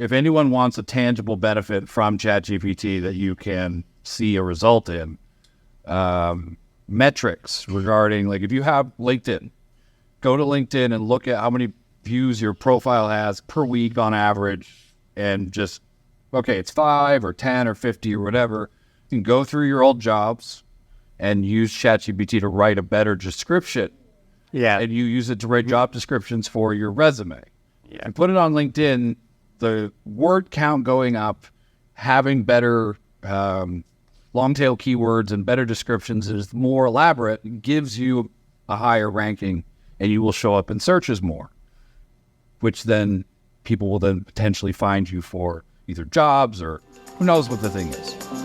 if anyone wants a tangible benefit from ChatGPT that you can see a result in, metrics regarding, like, if you have LinkedIn, go to LinkedIn and look at how many views your profile has per week on average, and just, okay, it's 5 or 10 or 50 or whatever. You can go through your old jobs and use ChatGPT to write a better description. Yeah. And you use it to write job descriptions for your resume. Yeah. And put it on LinkedIn, the word count going up, having better long tail keywords and better descriptions is more elaborate, gives you a higher ranking, and you will show up in searches more, which then people will then potentially find you for either jobs or who knows what the thing is.